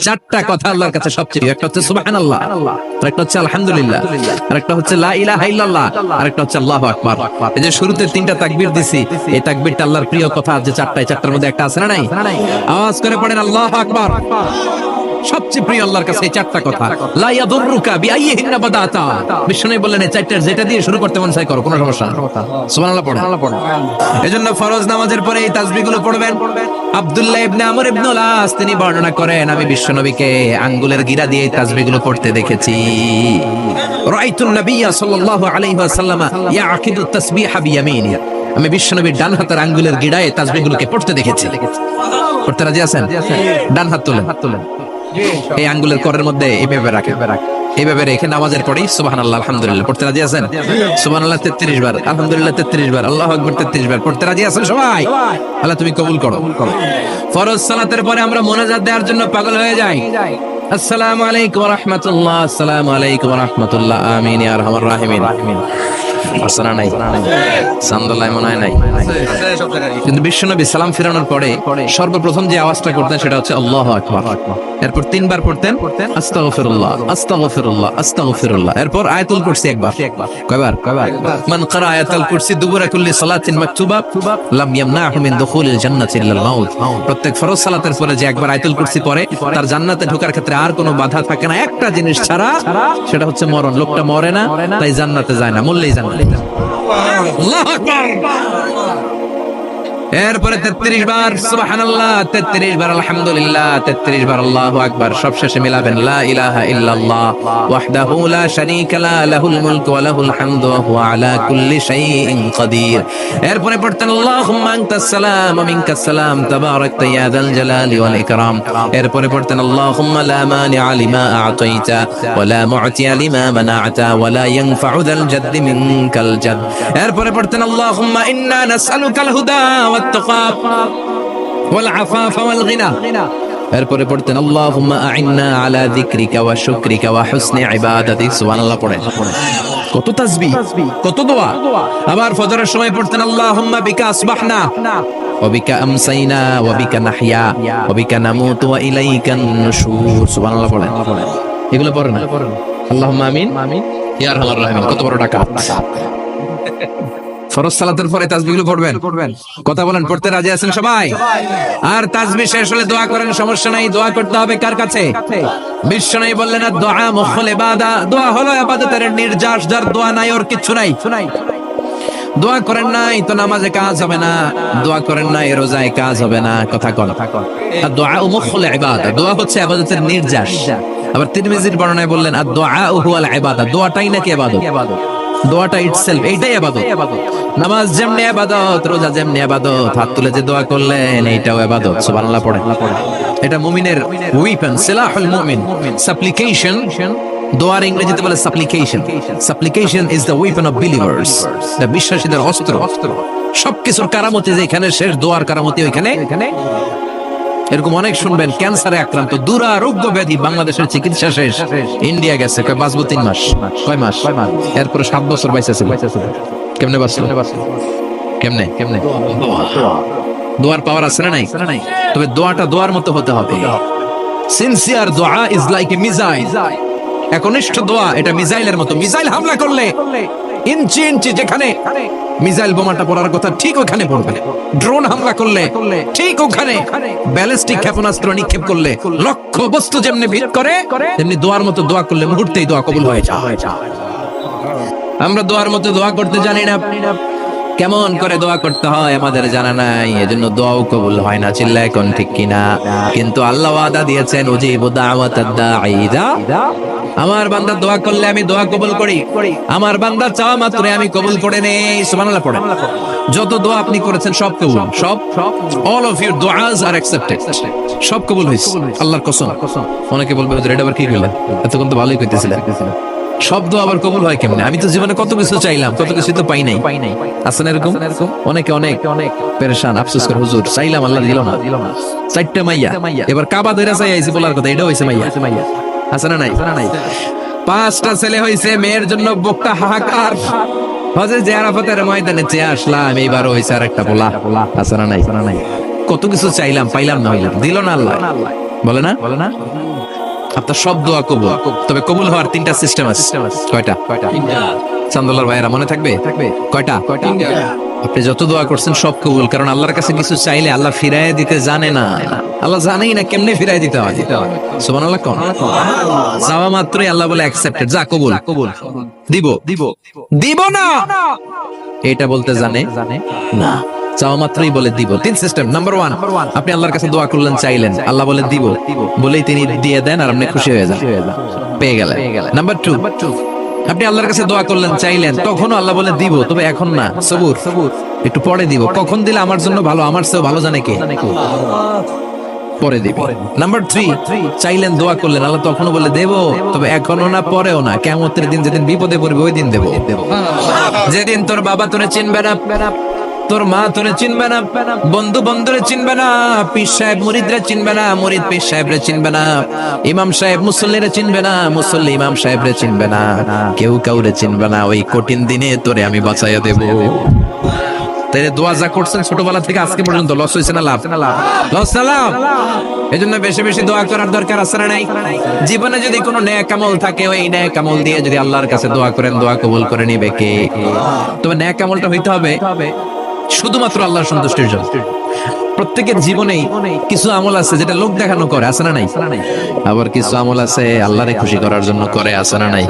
চারটা কথা আল্লাহর কাছে সবচেয়ে প্রিয়। একটা হচ্ছে সুবহানাল্লাহ, আরেকটা হচ্ছে আলহামদুলিল্লাহ, আরেকটা হচ্ছে লা ইলাহা ইল্লাল্লাহ, আরেকটা হচ্ছে আল্লাহু আকবার। এই যে শুরুতে তিনটা তাকবীর দিছি, এই তাকবীরটা আল্লাহর প্রিয় কথা, যে চারটার মধ্যে একটা আছে না নাই? আওয়াজ করে পড়েন আল্লাহু আকবার। সবচেয়ে প্রিয় আল্লাহর কাছে এই চারটা কথা। লা ইয়াদুররুকা বিআইয়িহিন্না বাদাতা, বিষ্ণু বললেন এই চারটার যেটা দিয়ে শুরু করতে মন চাই করো, কোনো সমস্যা না। সুবহানাল্লাহ পড়েন। এজন্য ফরজ নামাজের পরে এই তাসবিহগুলো পড়বেন। আব্দুল্লাহ ইবনে আমর ইবনে আস তিনি বর্ণনা করেন, আমি বিশ্বনবীকে আঙ্গুলের গিরা দিয়ে এই তাসবিহগুলো পড়তে দেখেছি। রাআইতুন নাবিয়্যা সাল্লাল্লাহু আলাইহি ওয়াসাল্লাম ইয়াকিদু তাসবিহা বিয়ামিনি, আমি বিশ্বনবীর ডান হাতের আঙ্গুলের গিরায় তাসবিহগুলোকে পড়তে দেখেছি। পড়তে রাজি আছেন? ডান হাত তোলেন, এই আঙ্গুলের করের মধ্যে এইভাবে রাখেন, এইভাবে রেখে নামাজের পরেই সুবহানাল্লাহ আলহামদুলিল্লাহ পড়তে রাজি আছেন? সুবহানাল্লাহ 33 বার, আলহামদুলিল্লাহ 33 বার, আল্লাহু আকবার 33 বার পড়তে রাজি আছেন সবাই? আল্লাহ তুমি কবুল করো। ফরজ সালাতের পরে আমরা মুনাজাত দেওয়ার জন্য পাগল হয়ে যাই। আসসালামু আলাইকুম ওয়া রাহমাতুল্লাহ, আসসালামু আলাইকুম ওয়া রাহমাতুল্লাহ, আমিন ইয়া আরহামার রাহিমিন। আসসালামু নাই সামদুল্লাহ মনে হয় নাই, কিন্তু বিশ্বনবী সালাম ফিরানোর পরে সর্বপ্রথম যে আওয়াজটা করতেন সেটা হচ্ছে আল্লাহু আকবার। এরপর তিনবার পড়তেন আস্তাগফিরুল্লাহ আস্তাগফিরুল্লাহ আস্তাগফিরুল্লাহ। এরপর আয়াতুল কুরসি একবার। কয়বার? মান ক্বারা আয়াতুল কুরসি দুবুরা কুল্লি সালাতিন মাকতুবা লাম ইয়ামনাহু মিন দুখুলিল জান্নাতি ইল্লাল মাউত। প্রত্যেক ফরজ সালাতের পরে যে একবার আয়াতুল কুরসি পড়ে তার জান্নাতে ঢোকার ক্ষেত্রে আর কোনো বাধা থাকে না, একটা জিনিস ছাড়া, সেটা হচ্ছে মরণ। লোকটা মরে না তাই জান্নাতে যায় না, মরলেই জান্নাতে। আল্লাহু আকবার। এরপরে 33 বার সুবহানাল্লাহ, 33 বার আলহামদুলিল্লাহ, 33 বার আল্লাহু আকবার। সবশেষে মিলাবেন লা ইলাহা ইল্লাল্লাহ ওয়াহদাহু লা শারীকা লা লাহুল মুলকু ওয়া লাহুল হামদু ওয়া হুয়া আলা কুল্লি শাইইন কাদির। এরপরে পড়তেন আল্লাহুম্মা আনতাস সালাম ওয়া মিনকাস সালাম তাবারাকতা ইয়া যাল জালালি ওয়াল ইকরাম। এরপরে পড়তেন আল্লাহুম্মা লা মানিআ লিমা আ'তাইতা ওয়া লা মু'তিয়া লিমা মানা'তা ওয়া লা ইয়ানফা'ু যাল জাদ্দি মিনকাল জাদ। এরপরে পড়তেন আল্লাহুম্মা ইন্না নাসআলুকাল হুদা والتقى والعفاف والغنى। এরপরে পড়তেন আল্লাহুম্মা আ'ইন্না আলা যিকরিকা ওয়া শুকরিকা ওয়া হুসনি ইবাদাতিক। সুবহানাল্লাহ পড়েন। কত তাসবিহ, কত দোয়া। আবার ফজরের সময় পড়তেন আল্লাহুম্মা বিকা আসবাহনা ওয়া বিকা আমসাইনা ওয়া বিকা নাহইয়া ওয়া বিকা নামুতু ওয়া ইলাইকান নুশুর। সুবহানাল্লাহ পড়েন। এগুলো পড়েন না? আল্লাহুম্মা আমিন ইয়া আরহামার রাহিমিন। কত বড় টাকা। ফরজ সালাতের পরে তাসবিহগুলো পড়বেন। কথা বলেন, পড়তে রাজি আছেন সবাই? আর তাসবিহ শেষ হলে দোয়া করেন, সমস্যা নাই। দোয়া করতে হবে কার কাছে? বিশ্বনবী বললেন দোয়া মুখল ইবাদা, দোয়া হলো ইবাদতের নির্যাস, যার দোয়া নাই ওর কিচ্ছু নাই। দোয়া করেন নাই তো নামাজে কাজ হবে না, দোয়া করেন নাই রোজায় কাজ হবে না। কথা কন। আর দোয়া মুখল ইবাদা, দোয়া হচ্ছে ইবাদতের নির্যাস। আবার তিরমিজির বর্ণনায় বললেন আর দোয়া হুয়াল ইবাদা, দোয়াটাই নাকি ইবাদত। দোয়াটা ইটসেলফ এইটাই ইবাদত। নামাজ যেমনি ইবাদত, রোজা যেমনি ইবাদত, হাত তুলে যে দোয়া করলেন এইটাও ইবাদত। সুবহানাল্লাহ পড়েন। এটা মুমিনের ওয়েপন, সিলাহুল মুমিন। সাপ্লিকেশন, দোয়ার ইংরেজিতে বলে supplication. Supplication is the weapon of believers, the বিশ্বাসীদের অস্ত্র। সবকিছুর কারামতি যেখানে শেষ, দোয়ার কারামতি ওইখানে। এরকম অনেক শুনবেন ক্যান্সারে আক্রান্ত, দুরারোগ্য ব্যাধি, বাংলাদেশের চিকিৎসা শেষ, ইন্ডিয়া গেছে, কয় বাঁচবো 3 মাস। কয় মাস? এরপরে 7 বছর বাইসা ছিল। কেমনে বাঁচলো? কেমনে? দোয়ার পাওয়ার আছে না নাই? তবে দোয়াটা দোয়ার মতো হতে হবে। সিনসিয়ার দোয়া ইজ লাইক এ মিসাইল। একনিষ্ঠ দোয়া এটা মিসাইলের মতো। মিসাইল হামলা করলে ইঞ্চি ইঞ্চি যেখানে মিসাইল বোমাটা পড়ার কথা ঠিক ওখানে পড়বে। ড্রোন হামলা করলে ঠিক ওখানে, ব্যালিস্টিক ক্ষেপণাস্ত্র নিক্ষেপ করলে লক্ষ্য বস্তু যেমনি ভেদ করে, তেমনি দোয়ার মতো দোয়া করলে মুহূর্তেই দোয়া কবুল হয়ে যায়। আমরা দোয়ার মতো দোয়া করতে জানি না, কেমন করে দোয়া করতে হয় আমাদের জানা নাই, এজন্য দোয়াও কবুল হয় না। চিল্লায় কোন ঠিক কিনা? কিন্তু আল্লাহ ওয়াদা দিয়েছেন উজিবু দাওয়াতাদ দাঈ ইযা, আমার বান্দা দোয়া করলে আমি দোয়া কবুল করি, আমার বান্দা চাওয়া মাত্রই আমি কবুল করে নেই। সুবহানাল্লাহ পড়েন। যত দোয়া আপনি করেছেন সব কবুল, সব all of your duas are accepted, সব কবুল হইছে আল্লাহর কসম। অনেকে বলবে এটা আবার কি কইলেন, এতক্ষণ তো ভালোই কইতেছিলেন। সব দোয়া আবার কবুল হয় কেমনে? আমি তো জীবনে কত কিছু চাইলাম, কত কিছু তো পাই নাই। আছেন এরকম? অনেকে অনেক পেরেশান, আফসোস করে হুজুর চাইলাম আল্লাহ দিল না। 4টা মাইয়া, এবার কাবা ধরে চাই আইছি বলার কথা, এটাও হইছে মাইয়া। আছে না নাই? 5টা ছেলে হইছে, মেয়ের জন্য বুকটা হাহাকার। হযে যে আরাফাতের ময়দানে চেয়ে আসলাম, এইবারও হইছে আরেকটা পোলা। আছে না নাই? কত কিছু চাইলাম, পাইলাম না, দিল না আল্লাহ। বলে না? আপনার সব দোয়া কবুল, তবে কবুল হওয়ার তিনটা সিস্টেম আছে। কয়টা? চান্দোলার ভাইয়েরা মনে থাকবে? কয়টা? আপনি যত দোয়া করছেন সব কবুল, কারণ আল্লাহর কাছে কিছু চাইলে আল্লাহ ফিরায় দিতে জানে না। আল্লাহ জানেই না কেমনে ফিরায় দিতে হয়। সুবহানাল্লাহ কোন চাওয়া মাত্রই আল্লাহ বলে অ্যাকসেপ্টেড, যা কবুল দিব দিব না এটা বলতে জানে না, চাওয়া মাত্রই বলে দিব। তিন সিস্টেম। নাম্বার 1, আপনি আল্লাহর কাছে দোয়া করলেন, চাইলেন, আল্লাহ বলে দিব, বলেই তিনি দিয়ে দেন আর আপনি খুশি হয়ে যান, পেয়ে গেলেন। নাম্বার 2, আপনি আল্লাহর কাছে দোয়া করলেন, চাইলেন, তখনও আল্লাহ বলে দিব, তবে এখন না, সবুর, একটু পরে দিব। কখন দিলে আমার জন্য ভালো, আমার চেয়েও ভালো জানে কে, পরে দিব। নাম্বার 3, চাইলেন, দোয়া করলেন, আল্লাহ তখনও বলে দেব, তবে এখনো না, পরেও না, কিয়ামতের দিন যেদিন বিপদে পড়বে ওই দিন দেব। যেদিন তোর বাবা তোরে চিনবে না, তোর মা তোরে চিনবে না, বন্ধু বন্ধুরে চিনবে না, পীর সাহেব মুরিদরে চিনবে না, মুরিদ পীর সাহেবরে চিনবে না, ইমাম সাহেব মুসল্লিরে চিনবে না, মুসল্লি ইমাম সাহেবরে চিনবে না, কেউ কাউরে চিনবে না। ওই কঠিন দিনে তোরে আমি বাঁচাইয়া দেব। তাই দোয়া যা করছেন ছোটবেলা থেকে আজকে পর্যন্ত, লস হয়েছে না লাভ? লস না লাভ? এই জন্য বেশি বেশি দোয়া করার দরকার আছে না নাই? জীবনে যদি কোনো নেক আমল থাকে, ওই নেক আমল দিয়ে যদি আল্লাহর কাছে দোয়া করেন, দোয়া কবুল করে নিবে কে? তবে নেক আমলটা হইতে হবে শুধুমাত্র আল্লাহর সন্তুষ্টির জন্য। প্রত্যেকের জীবনেই কিছু আমল আছে যেটা লোক দেখানো করে, আছে না নাই? আবার কিছু আমল আছে আল্লাহরে খুশি করার জন্য করে, আছে না নাই?